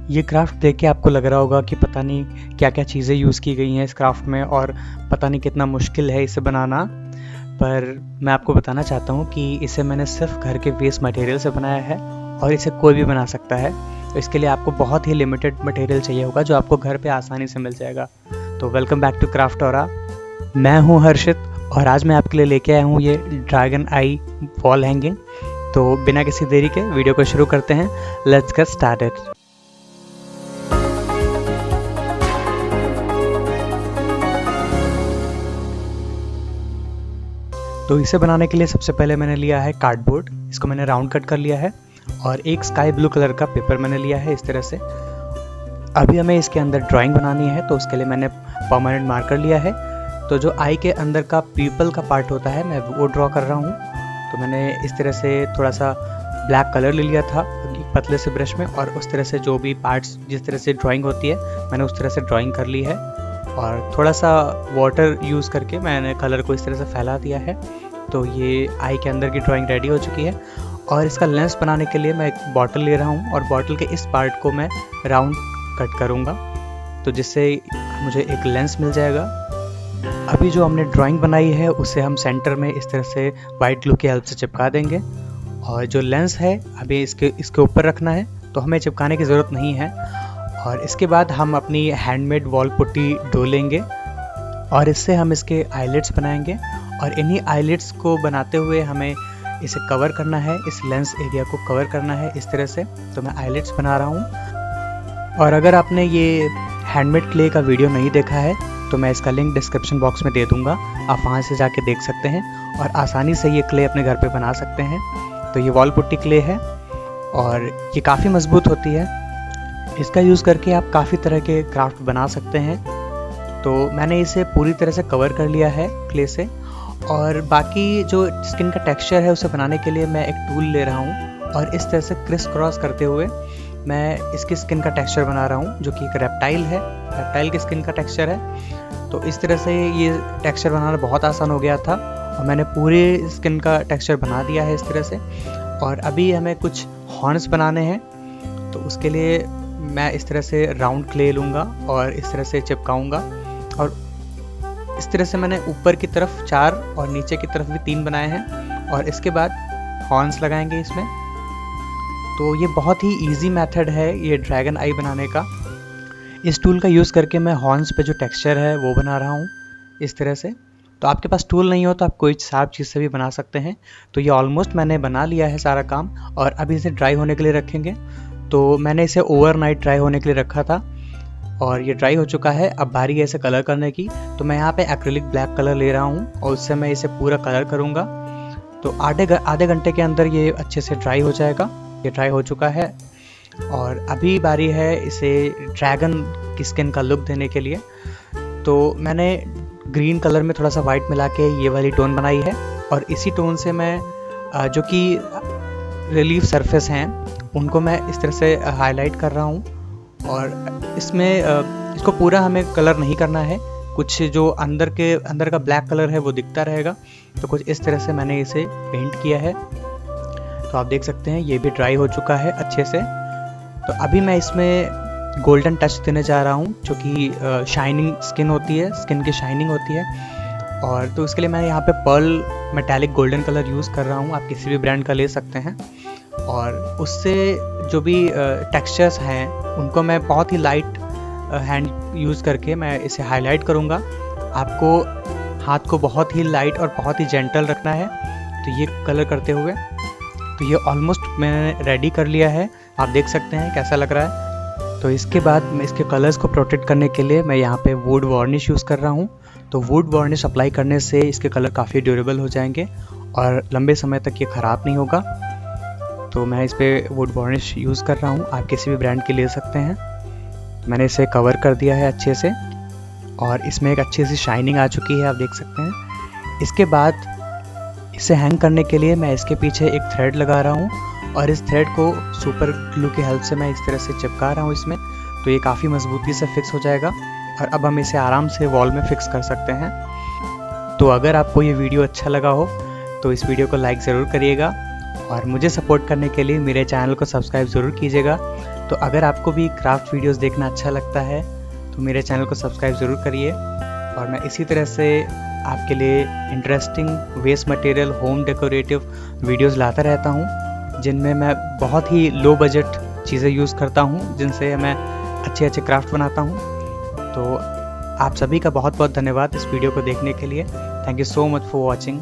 ये क्राफ्ट देख के आपको लग रहा होगा कि पता नहीं क्या क्या चीज़ें यूज़ की गई हैं इस क्राफ्ट में और पता नहीं कितना मुश्किल है इसे बनाना। पर मैं आपको बताना चाहता हूँ कि इसे मैंने सिर्फ घर के वेस्ट मटेरियल से बनाया है और इसे कोई भी बना सकता है। तो इसके लिए आपको बहुत ही लिमिटेड मटेरियल चाहिए होगा जो आपको घर पे आसानी से मिल जाएगा। तो वेलकम बैक टू क्राफ्टोरा। मैं हूँ हर्षित और आज मैं आपके लिए लेके आया हूँ ये ड्रैगन आई वॉल हैंगिंग। तो बिना किसी देरी के वीडियो को शुरू करते हैं। Let's get started. तो इसे बनाने के लिए सबसे पहले मैंने लिया है कार्डबोर्ड। इसको मैंने राउंड कट कर लिया है और एक स्काई ब्लू कलर का पेपर मैंने लिया है इस तरह से। अभी हमें इसके अंदर ड्राइंग बनानी है तो उसके लिए मैंने परमानेंट मार्कर लिया है। तो जो आई के अंदर का पीपल का पार्ट होता है मैं वो ड्रॉ कर रहा हूँ। तो मैंने इस तरह से थोड़ा सा ब्लैक कलर ले लिया था पतले से ब्रश में और उस तरह से जो भी पार्ट्स जिस तरह से ड्राइंग होती है मैंने उस तरह से ड्राइंग कर ली है। और थोड़ा सा वाटर यूज़ करके मैंने कलर को इस तरह से फैला दिया है। तो ये आई के अंदर की ड्राइंग रेडी हो चुकी है। और इसका लेंस बनाने के लिए मैं एक बॉटल ले रहा हूँ और बॉटल के इस पार्ट को मैं राउंड कट करूँगा तो जिससे मुझे एक लेंस मिल जाएगा। अभी जो हमने ड्राइंग बनाई है उसे हम सेंटर में इस तरह से वाइट ग्लू की हेल्प से चिपका देंगे। और जो लेंस है अभी इसके ऊपर रखना है तो हमें चिपकाने की ज़रूरत नहीं है। और इसके बाद हम अपनी हैंडमेड वॉल पुट्टी डोलेंगे और इससे हम इसके आईलेट्स बनाएंगे। और इन्हीं आईलेट्स को बनाते हुए हमें इसे कवर करना है, इस लेंस एरिया को कवर करना है इस तरह से। तो मैं आईलेट्स बना रहा हूँ। और अगर आपने ये हैंडमेड क्ले का वीडियो नहीं देखा है तो मैं इसका लिंक डिस्क्रिप्शन बॉक्स में दे दूँगा, आप वहाँ से जाके देख सकते हैं और आसानी से ये क्ले अपने घर पे बना सकते हैं। तो ये वॉल पुट्टी क्ले है और ये काफ़ी मजबूत होती है। इसका यूज़ करके आप काफ़ी तरह के क्राफ्ट बना सकते हैं। तो मैंने इसे पूरी तरह से कवर कर लिया है क्ले से। और बाकी जो स्किन का टेक्सचर है उसे बनाने के लिए मैं एक टूल ले रहा हूँ और इस तरह से क्रिस क्रॉस करते हुए मैं इसकी स्किन का टेक्सचर बना रहा हूँ जो कि एक रेप्टाइल है, रेप्टाइल की स्किन का टेक्सचर है। तो इस तरह से ये टेक्सचर बनाना बहुत आसान हो गया था और मैंने पूरे स्किन का टेक्सचर बना दिया है इस तरह से। और अभी हमें कुछ हॉर्न्स बनाने हैं तो उसके लिए मैं इस तरह से राउंड क्ले लूँगा और इस तरह से चिपकाऊँगा। और इस तरह से मैंने ऊपर की तरफ 4 और नीचे की तरफ भी 3 बनाए हैं और इसके बाद हॉर्न्स लगाएंगे इसमें। तो ये बहुत ही इजी मेथड है ये ड्रैगन आई बनाने का। इस टूल का यूज़ करके मैं हॉर्न्स पे जो टेक्सचर है वो बना रहा हूँ इस तरह से। तो आपके पास टूल नहीं हो तो आप कोई साफ चीज़ से भी बना सकते हैं। तो ये ऑलमोस्ट मैंने बना लिया है सारा काम और अभी इसे ड्राई होने के लिए रखेंगे। तो मैंने इसे ओवरनाइट ड्राई होने के लिए रखा था और ये ड्राई हो चुका है। अब बारी है इसे कलर करने की। तो मैं यहाँ पे एक्रिलिक ब्लैक कलर ले रहा हूँ और उससे मैं इसे पूरा कलर करूँगा। तो आधे घंटे के अंदर ये अच्छे से ड्राई हो जाएगा। ये ड्राई हो चुका है और अभी बारी है इसे ड्रैगन की स्किन का लुक देने के लिए। तो मैंने ग्रीन कलर में थोड़ा सा वाइट मिला के ये वाली टोन बनाई है और इसी टोन से मैं जो कि रिलीफ सरफेस हैं उनको मैं इस तरह से हाईलाइट कर रहा हूँ। और इसमें इसको पूरा हमें कलर नहीं करना है, कुछ जो अंदर का ब्लैक कलर है वो दिखता रहेगा। तो कुछ इस तरह से मैंने इसे पेंट किया है। तो आप देख सकते हैं ये भी ड्राई हो चुका है अच्छे से। तो अभी मैं इसमें गोल्डन टच देने जा रहा हूँ जो कि शाइनिंग स्किन होती है, स्किन की शाइनिंग होती है। और तो इसके लिए मैं यहाँ पे pearl metallic golden colour use कर रहा हूँ, आप किसी भी ब्रांड का ले सकते हैं। और उससे जो भी टेक्सचर्स हैं उनको मैं बहुत ही लाइट हैंड यूज़ करके मैं इसे हाईलाइट करूँगा। आपको हाथ को बहुत ही लाइट और बहुत ही जेंटल रखना है तो ये कलर करते हुए। तो ये ऑलमोस्ट मैंने रेडी कर लिया है, आप देख सकते हैं कैसा लग रहा है। तो इसके बाद मैं इसके कलर्स को प्रोटेक्ट करने के लिए मैं यहाँ पे वुड वार्निश यूज़ कर रहा हूँ। तो वुड वार्निश अप्लाई करने से इसके कलर काफ़ी ड्यूरेबल हो जाएंगे और लंबे समय तक ये ख़राब नहीं होगा। तो मैं इस पर वुड वार्निश यूज़ कर रहा हूँ, आप किसी भी ब्रांड की ले सकते हैं। मैंने इसे कवर कर दिया है अच्छे से और इसमें एक अच्छी सी शाइनिंग आ चुकी है, आप देख सकते हैं। इसके बाद इसे हैंग करने के लिए मैं इसके पीछे एक थ्रेड लगा रहा हूँ और इस थ्रेड को सुपर ग्लू की हेल्प से मैं इस तरह से चिपका रहा हूँ इसमें। तो ये काफ़ी मजबूती से फिक्स हो जाएगा और अब हम इसे आराम से वॉल में फिक्स कर सकते हैं। तो अगर आपको ये वीडियो अच्छा लगा हो तो इस वीडियो को लाइक ज़रूर करिएगा और मुझे सपोर्ट करने के लिए मेरे चैनल को सब्सक्राइब ज़रूर कीजिएगा तो अगर आपको भी क्राफ्ट वीडियोस देखना अच्छा लगता है तो मेरे चैनल को सब्सक्राइब ज़रूर करिए। और मैं इसी तरह से आपके लिए interesting waste material home decorative videos लाता रहता हूँ, जिनमें मैं बहुत ही लो बजट चीज़ें यूज़ करता हूँ, जिनसे मैं अच्छे अच्छे क्राफ्ट बनाता हूँ। तो आप सभी का बहुत बहुत धन्यवाद इस वीडियो को देखने के लिए। Thank you so much for watching.